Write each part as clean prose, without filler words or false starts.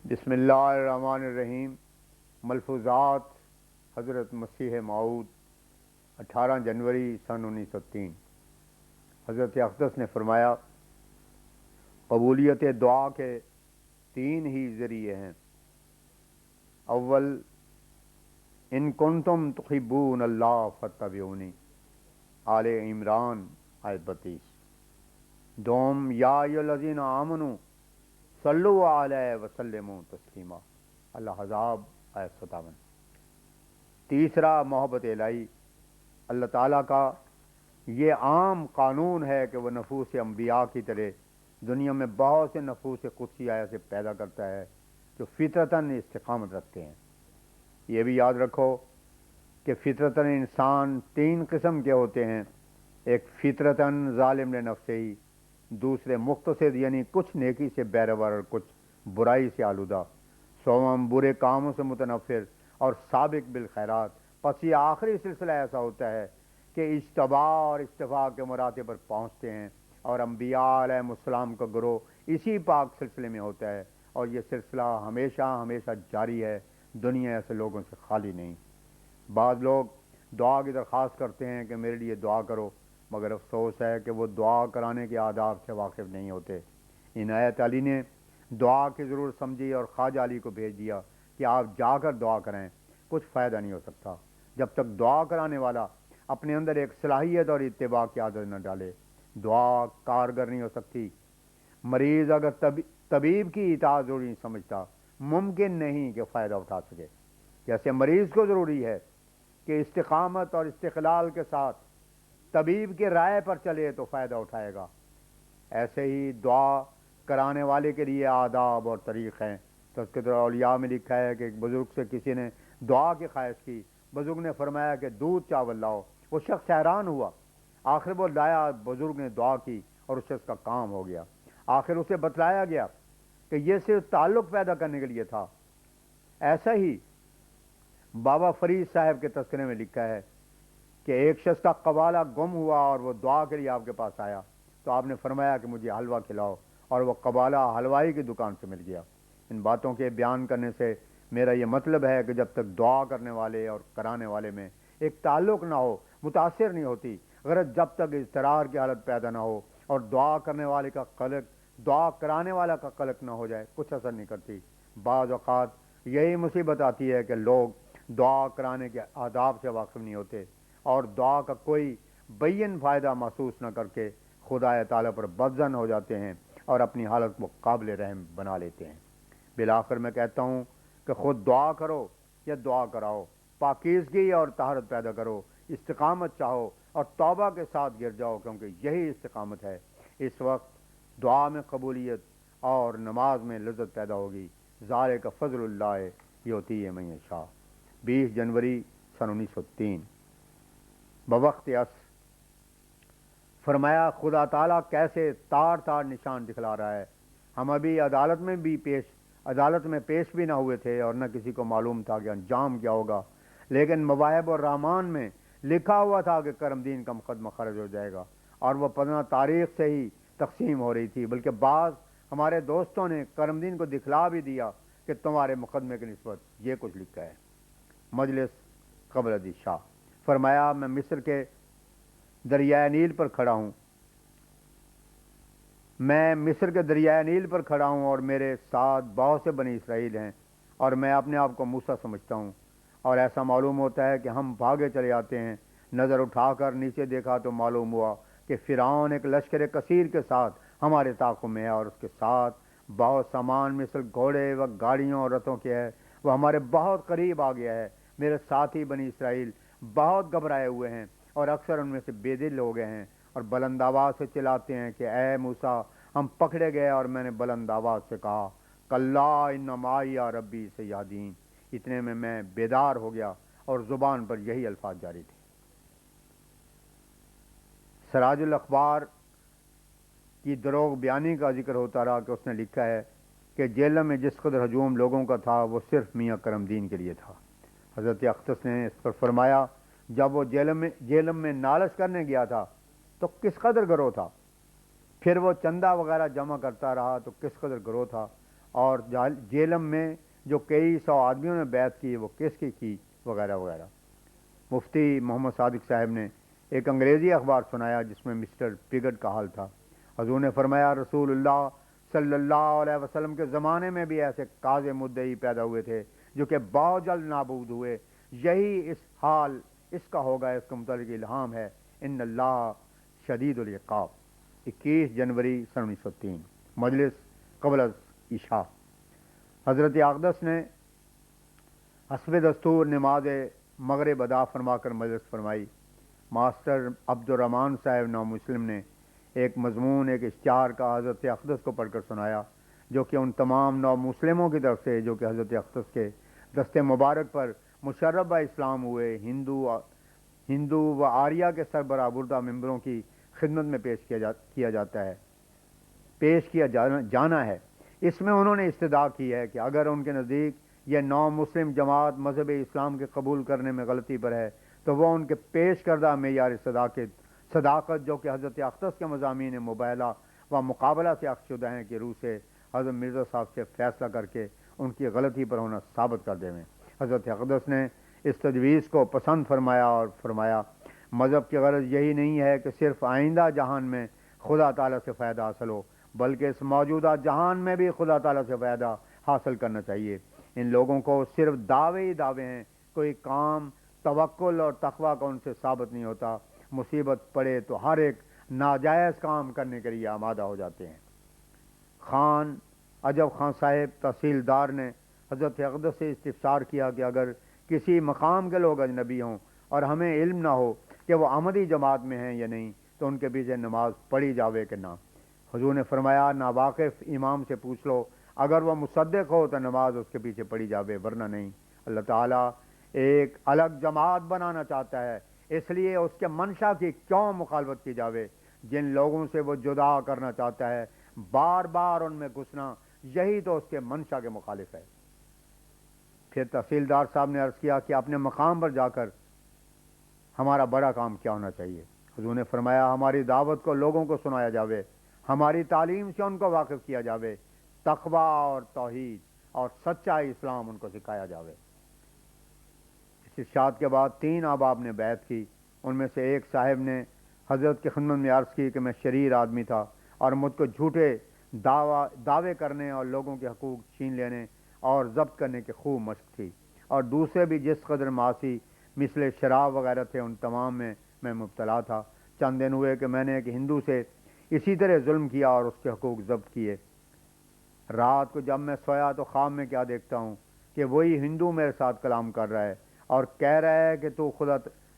بسم اللہ الرحمن الرحیم۔ ملفوظات حضرت مسیح موعود 18 جنوری سن 1903۔ حضرت اقدس نے فرمایا، قبولیت دعا کے 3 ہی ذریعے ہیں۔ اول، ان کنتم تحبون اللہ فاتبعونی، آل عمران آیت 32۔ دوم، یا ایھا الذین آمنوا صلو علیہ وسلموا تسلیما، الاحزاب آیت 57۔ تیسرا، محبت الہی۔ اللہ تعالیٰ کا یہ عام قانون ہے کہ وہ نفوس انبیاء کی طرح دنیا میں بہت سے نفوس قدسی سے پیدا کرتا ہے جو فطرتاً استقامت رکھتے ہیں۔ یہ بھی یاد رکھو کہ فطرتاً انسان 3 قسم کے ہوتے ہیں۔ ایک فطرتاً ظالم لنفسہ ہی، دوسرے مقتصد یعنی کچھ نیکی سے بیرور اور کچھ برائی سے آلودہ، سوم برے کاموں سے متنفر اور سابق بالخیرات۔ پس یہ آخری سلسلہ ایسا ہوتا ہے کہ اجتباء اور اجتفاء کے مراتب پر پہنچتے ہیں، اور انبیاء علیہ السلام کا گروہ اسی پاک سلسلے میں ہوتا ہے، اور یہ سلسلہ ہمیشہ ہمیشہ جاری ہے، دنیا ایسے لوگوں سے خالی نہیں۔ بعض لوگ دعا کی درخواست کرتے ہیں کہ میرے لیے دعا کرو، مگر افسوس ہے کہ وہ دعا کرانے کے آداب سے واقف نہیں ہوتے۔ عنایت علی نے دعا کی ضرورت سمجھی اور خواجہ علی کو بھیج دیا کہ آپ جا کر دعا کریں، کچھ فائدہ نہیں ہو سکتا جب تک دعا کرانے والا اپنے اندر ایک صلاحیت اور اتباع کی عادت نہ ڈالے۔ دعا کارگر نہیں ہو سکتی۔ مریض اگر طبیب کی اطاعت ضروری نہیں سمجھتا، ممکن نہیں کہ فائدہ اٹھا سکے۔ جیسے مریض کو ضروری ہے کہ استقامت اور استقلال کے ساتھ طبیب کے رائے پر چلے تو فائدہ اٹھائے گا، ایسے ہی دعا کرانے والے کے لیے آداب اور طریق ہیں۔ تذکرۃ الاولیاء میں لکھا ہے کہ ایک بزرگ سے کسی نے دعا کی خواہش کی، بزرگ نے فرمایا کہ دودھ چاول لاؤ۔ وہ شخص حیران ہوا، آخر وہ لایا، بزرگ نے دعا کی اور اس شخص کا کام ہو گیا۔ آخر اسے بتلایا گیا کہ یہ صرف تعلق پیدا کرنے کے لیے تھا۔ ایسا ہی بابا فرید صاحب کے تذکرے میں لکھا ہے کہ ایک شخص کا قبالہ گم ہوا اور وہ دعا کے لیے آپ کے پاس آیا تو آپ نے فرمایا کہ مجھے حلوہ کھلاؤ، اور وہ قبالہ حلوائی کی دکان سے مل گیا۔ ان باتوں کے بیان کرنے سے میرا یہ مطلب ہے کہ جب تک دعا کرنے والے اور کرانے والے میں ایک تعلق نہ ہو، متاثر نہیں ہوتی، غرض جب تک اضطرار کی حالت پیدا نہ ہو اور دعا کرنے والے کا قلق دعا کرانے والا کا قلق نہ ہو جائے، کچھ اثر نہیں کرتی۔ بعض اوقات یہی مصیبت آتی ہے کہ لوگ دعا کرانے کے آداب سے واقف نہیں ہوتے اور دعا کا کوئی بین فائدہ محسوس نہ کر کے خدا تعالیٰ پر بدظن ہو جاتے ہیں اور اپنی حالت کو قابل رحم بنا لیتے ہیں۔ بالآخر میں کہتا ہوں کہ خود دعا کرو یا دعا کراؤ، پاکیزگی اور طہارت پیدا کرو، استقامت چاہو اور توبہ کے ساتھ گر جاؤ، کیونکہ یہی استقامت ہے۔ اس وقت دعا میں قبولیت اور نماز میں لذت پیدا ہوگی۔ ذالک فضل اللہ یؤتیہ من یشاء۔ 20 جنوری سن 1903۔ بوقت عصر فرمایا، خدا تعالیٰ کیسے تار تار نشان دکھلا رہا ہے۔ ہم ابھی عدالت میں پیش بھی نہ ہوئے تھے اور نہ کسی کو معلوم تھا کہ انجام کیا ہوگا، لیکن مواہب الرحمان میں لکھا ہوا تھا کہ کرم دین کا مقدمہ خرج ہو جائے گا، اور وہ 15 تاریخ سے ہی تقسیم ہو رہی تھی، بلکہ بعض ہمارے دوستوں نے کرم دین کو دکھلا بھی دیا کہ تمہارے مقدمے کی نسبت یہ کچھ لکھا ہے۔ مجلس قبر عدی شاہ فرمایا، میں مصر کے دریائے نیل پر کھڑا ہوں اور میرے ساتھ بہت سے بنی اسرائیل ہیں، اور میں اپنے آپ کو موسیٰ سمجھتا ہوں، اور ایسا معلوم ہوتا ہے کہ ہم بھاگے چلے آتے ہیں۔ نظر اٹھا کر نیچے دیکھا تو معلوم ہوا کہ فرعون ایک لشکر کثیر کے ساتھ ہمارے تعاقب میں ہے، اور اس کے ساتھ بہت سامان مثل گھوڑے و گاڑیوں اور رتھوں کے ہے۔ وہ ہمارے بہت قریب آ گیا ہے۔ میرے ساتھی بنی اسرائیل بہت گھبرائے ہوئے ہیں، اور اکثر ان میں سے بے دل ہو گئے ہیں، اور بلند آواز سے چلاتے ہیں کہ اے موسیٰ ہم پکڑے گئے۔ اور میں نے بلند آواز سے کہا، کلا ان معی ربی سیہدین۔ اتنے میں بیدار ہو گیا اور زبان پر یہی الفاظ جاری تھے۔ سراج الاخبار کی دروغ بیانی کا ذکر ہوتا رہا کہ اس نے لکھا ہے کہ جہلم میں جس قدر ہجوم لوگوں کا تھا وہ صرف میاں کرم دین کے لیے تھا۔ حضرت اقدس نے اس پر فرمایا، جب وہ جہلم میں نالش کرنے گیا تھا تو کس قدر گروہ تھا، پھر وہ چندہ وغیرہ جمع کرتا رہا تو کس قدر گروہ تھا، اور جیلم میں جو کئی سو آدمیوں نے بیعت کی وہ کس کی وغیرہ وغیرہ۔ مفتی محمد صادق صاحب نے ایک انگریزی اخبار سنایا جس میں مسٹر پگٹ کا حال تھا۔ حضور نے فرمایا رسول اللہ صلی اللہ علیہ وسلم کے زمانے میں بھی ایسے قاضی مدعی پیدا ہوئے تھے جو کہ بہت جلد نابود ہوئے، یہی اس حال اس کا ہوگا، اس کا متعلق الہام ہے۔ ان اللہ شدید العقاب۔ 21 جنوری 1903 مجلس قبل از عشاء۔ حضرت اقدس نے حسب دستور نماز مغرب ادا فرما کر مجلس فرمائی۔ ماسٹر عبد الرحمن صاحب نو مسلم نے ایک مضمون ایک اشتہار کا حضرت اقدس کو پڑھ کر سنایا، جو کہ ان تمام نو مسلموں کی طرف سے جو کہ حضرت اقدس کے دست مبارک پر مشرف اسلام ہوئے ہندو و آریہ کے سربراہ بردہ ممبروں کی خدمت میں پیش کیا جانا ہے۔ اس میں انہوں نے استدعا کی ہے کہ اگر ان کے نزدیک یہ نو مسلم جماعت مذہب اسلام کے قبول کرنے میں غلطی پر ہے تو وہ ان کے پیش کردہ معیار صداقت جو کہ حضرت اقدس کے مضامین مباہلہ و مقابلہ سے اخذ شدہ ہیں کہ روح سے حضرت مرزا صاحب سے فیصلہ کر کے ان کی غلطی پر ہونا ثابت کر دیں۔ حضرت اقدس نے اس تجویز کو پسند فرمایا اور فرمایا مذہب کی غرض یہی نہیں ہے کہ صرف آئندہ جہان میں خدا تعالیٰ سے فائدہ حاصل ہو، بلکہ اس موجودہ جہان میں بھی خدا تعالیٰ سے فائدہ حاصل کرنا چاہیے۔ ان لوگوں کو صرف دعوے ہی دعوے ہیں، کوئی کام توکل اور تقویٰ کا ان سے ثابت نہیں ہوتا۔ مصیبت پڑے تو ہر ایک ناجائز کام کرنے کے لیے آمادہ ہو جاتے ہیں۔ خان عجب خان صاحب تحصیلدار نے حضرت اقدس سے استفسار کیا کہ اگر کسی مقام کے لوگ اجنبی ہوں اور ہمیں علم نہ ہو کہ وہ احمدی جماعت میں ہیں یا نہیں تو ان کے پیچھے نماز پڑھی جاوے کہ نہ؟ حضور نے فرمایا ناواقف امام سے پوچھ لو، اگر وہ مصدق ہو تو نماز اس کے پیچھے پڑھی جاوے ورنہ نہیں۔ اللہ تعالیٰ ایک الگ جماعت بنانا چاہتا ہے، اس لیے اس کے منشا کی کیوں مخالفت کی جاوے؟ جن لوگوں سے وہ جدا کرنا چاہتا ہے بار بار ان میں گھسنا، یہی تو اس کے منشا کے مخالف ہے۔ پھر تحصیلدار صاحب نے عرض کیا کہ اپنے مقام پر جا کر ہمارا بڑا کام کیا ہونا چاہیے؟ حضور نے فرمایا ہماری دعوت کو لوگوں کو سنایا جاوے، ہماری تعلیم سے ان کو واقف کیا جاوے، تقویٰ اور توحید اور سچا اسلام ان کو سکھایا جاوے۔ اس ارشاد کے بعد 3 احباب نے بیعت کی۔ ان میں سے ایک صاحب نے حضرت کی خدمت میں عرض کی کہ میں شریر آدمی تھا اور مجھ کو جھوٹے دعوے کرنے اور لوگوں کے حقوق چھین لینے اور ضبط کرنے کی خوب مشق تھی، اور دوسرے بھی جس قدر معاصی مثل شراب وغیرہ تھے ان تمام میں مبتلا تھا۔ چند دن ہوئے کہ میں نے ایک ہندو سے اسی طرح ظلم کیا اور اس کے حقوق ضبط کیے۔ رات کو جب میں سویا تو خواب میں کیا دیکھتا ہوں کہ وہی ہندو میرے ساتھ کلام کر رہا ہے اور کہہ رہا ہے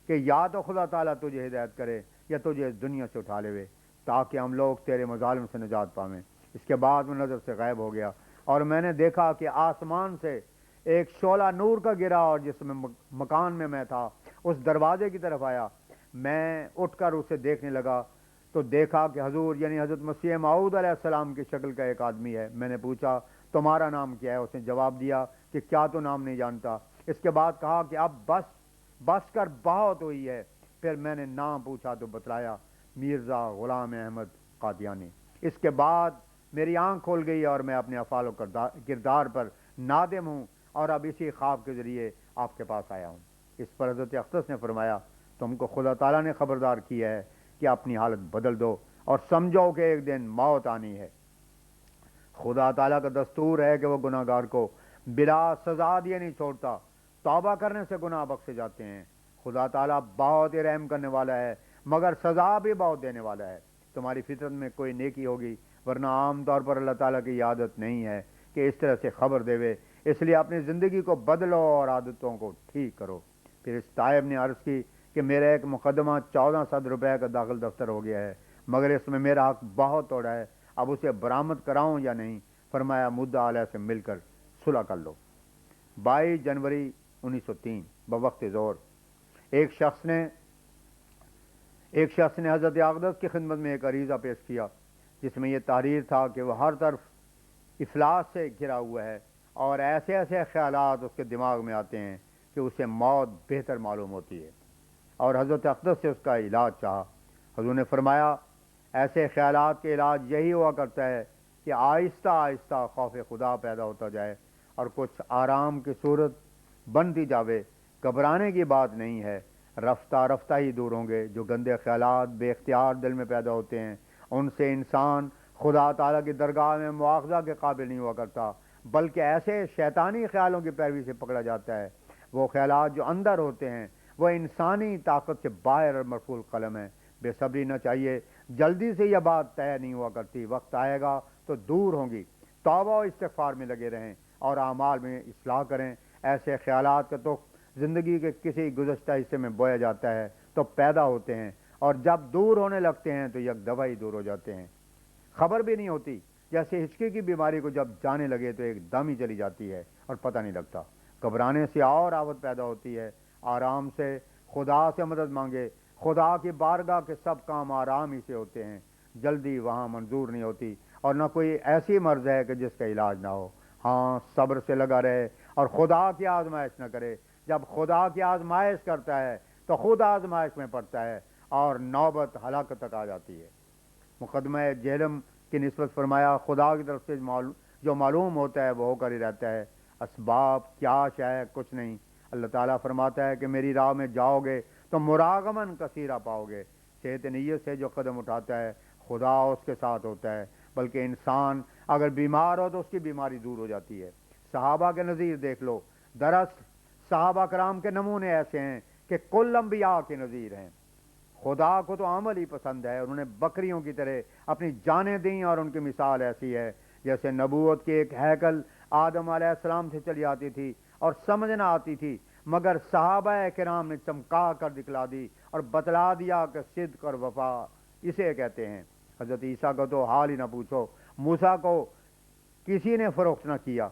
کہ یا تو خدا تعالیٰ تجھے ہدایت کرے یا تجھے اس دنیا سے اٹھا لے تاکہ ہم لوگ تیرے مظالم سے نجات پائیں۔ اس کے بعد وہ نظر سے غائب ہو گیا اور میں نے دیکھا کہ آسمان سے ایک شعلہ نور کا گرا اور جس میں مکان میں تھا اس دروازے کی طرف آیا۔ میں اٹھ کر اسے دیکھنے لگا تو دیکھا کہ حضور یعنی حضرت مسیح موعود علیہ السلام کی شکل کا ایک آدمی ہے۔ میں نے پوچھا تمہارا نام کیا ہے؟ اس نے جواب دیا کہ کیا تو نام نہیں جانتا؟ اس کے بعد کہا کہ اب بس کر بہت ہوئی ہے۔ پھر میں نے نام پوچھا تو بتلایا مرزا غلام احمد قادیانی۔ اس کے بعد میری آنکھ کھول گئی اور میں اپنے افعال و کردار پر نادم ہوں اور اب اسی خواب کے ذریعے آپ کے پاس آیا ہوں۔ اس پر حضرت اقدس نے فرمایا تم کو خدا تعالیٰ نے خبردار کیا ہے کہ اپنی حالت بدل دو اور سمجھو کہ ایک دن موت آنی ہے۔ خدا تعالیٰ کا دستور ہے کہ وہ گناہ گار کو بلا سزا دیے نہیں چھوڑتا، توبہ کرنے سے گناہ بخشے جاتے ہیں۔ خدا تعالیٰ بہت ہی رحم کرنے والا ہے مگر سزا بھی بہت دینے والا ہے۔ تمہاری فطرت میں کوئی نیکی ہوگی، ورنہ عام طور پر اللہ تعالیٰ کی عادت نہیں ہے کہ اس طرح سے خبر دے، اس لیے اپنی زندگی کو بدلو اور عادتوں کو ٹھیک کرو۔ پھر اس طائب نے عرض کی کہ میرا ایک مقدمہ 1400 روپے کا داخل دفتر ہو گیا ہے مگر اس میں میرا حق بہت توڑا ہے، اب اسے برآمد کراؤں یا نہیں؟ فرمایا مدعا علیہ سے مل کر صلح کر لو۔ 22 جنوری 1903 بوقت ظہر ایک شخص نے حضرت اقدس کی خدمت میں ایک عریضہ پیش کیا جس میں یہ تحریر تھا کہ وہ ہر طرف افلاس سے گھرا ہوا ہے اور ایسے ایسے خیالات اس کے دماغ میں آتے ہیں کہ اسے موت بہتر معلوم ہوتی ہے، اور حضرت اقدس سے اس کا علاج چاہا۔ حضور نے فرمایا ایسے خیالات کے علاج یہی ہوا کرتا ہے کہ آہستہ آہستہ خوف خدا پیدا ہوتا جائے اور کچھ آرام کی صورت بنتی جاوے. گھبرانے کی بات نہیں ہے، رفتہ رفتہ ہی دور ہوں گے. جو گندے خیالات بے اختیار دل میں پیدا ہوتے ہیں ان سے انسان خدا تعالیٰ کی درگاہ میں مواخذہ کے قابل نہیں ہوا کرتا، بلکہ ایسے شیطانی خیالوں کی پیروی سے پکڑا جاتا ہے. وہ خیالات جو اندر ہوتے ہیں وہ انسانی طاقت سے باہر اور مرفوع قلم ہیں. بے صبری نہ چاہیے، جلدی سے یہ بات طے نہیں ہوا کرتی، وقت آئے گا تو دور ہوں گی. توبہ و استغفار میں لگے رہیں اور اعمال میں اصلاح کریں. ایسے خیالات کا تو زندگی کے کسی گزشتہ حصے میں بویا جاتا ہے تو پیدا ہوتے ہیں، اور جب دور ہونے لگتے ہیں تو یک دفعہ ہی دور ہو جاتے ہیں. خبر بھی نہیں ہوتی، جیسے ہچکی کی بیماری کو جب جانے لگے تو ایک دم ہی چلی جاتی ہے اور پتہ نہیں لگتا. گھبرانے سے اور آفت پیدا ہوتی ہے. آرام سے خدا سے مدد مانگے. خدا کی بارگاہ کے سب کام آرام ہی سے ہوتے ہیں، جلدی وہاں منظور نہیں ہوتی، اور نہ کوئی ایسی مرض ہے کہ جس کا علاج نہ ہو. ہاں، صبر سے لگا رہے اور خدا کی آزمائش نہ کرے. جب خدا کی آزمائش کرتا ہے تو خود آزمائش میں پڑتا ہے اور نوبت ہلاکت تک آ جاتی ہے. مقدمہ جہلم کی نسبت فرمایا خدا کی طرف سے جو معلوم ہوتا ہے وہ ہو کر ہی رہتا ہے. اسباب کیا شے کچھ نہیں. اللہ تعالیٰ فرماتا ہے کہ میری راہ میں جاؤ گے تو مراغمن کثیرہ پاؤ گے. صحت نیت سے جو قدم اٹھاتا ہے خدا اس کے ساتھ ہوتا ہے، بلکہ انسان اگر بیمار ہو تو اس کی بیماری دور ہو جاتی ہے. صحابہ کے نظیر دیکھ لو. درست صحابہ کرام کے نمونے ایسے ہیں کہ کل انبیاء کے نظیر ہیں. خدا کو تو عمل ہی پسند ہے. انہوں نے بکریوں کی طرح اپنی جانیں دیں، اور ان کی مثال ایسی ہے جیسے نبوت کی ایک ہیکل آدم علیہ السلام سے چلی آتی تھی اور سمجھ نہ آتی تھی، مگر صحابہ کرام نے چمکا کر دکھلا دی اور بتلا دیا کہ صدق اور وفا اسے کہتے ہیں. حضرت عیسیٰ کا تو حال ہی نہ پوچھو. موسیٰ کو کسی نے فروخت نہ کیا،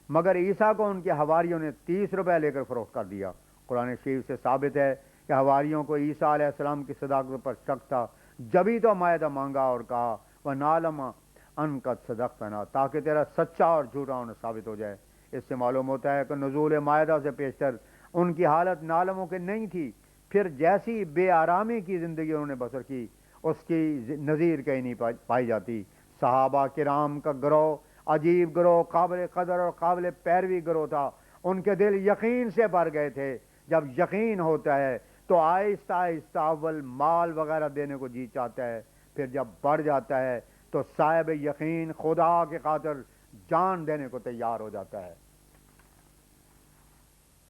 مگر عیسیٰ کو ان کے حواریوں نے 30 روپے لے کر فروخت کر دیا. قرآن شریف سے ثابت ہے کہ حواریوں کو عیسیٰ علیہ السلام کی صداقت پر شک تھا، جبھی تو مائدہ مانگا اور کہا وَنَعْلَمَ أَنَّكَ صَدَقْتَنَا، تاکہ تیرا سچا اور جھوٹا ہونا ثابت ہو جائے. اس سے معلوم ہوتا ہے کہ نزول مائدہ سے پیشتر ان کی حالت نالموں کی نہیں تھی. پھر جیسی بے آرامی کی زندگی انہوں نے بسر کی اس کی نظیر کہیں نہیں پائی جاتی. صحابہ کرام کا گروہ عجیب گروہ، قابل قدر اور قابل پیروی گروہ تھا. ان کے دل یقین سے بھر گئے تھے. جب یقین ہوتا ہے تو آہستہ آہستہ اول مال وغیرہ دینے کو جی چاہتا ہے، پھر جب بڑھ جاتا ہے تو صاحب یقین خدا کے خاطر جان دینے کو تیار ہو جاتا ہے.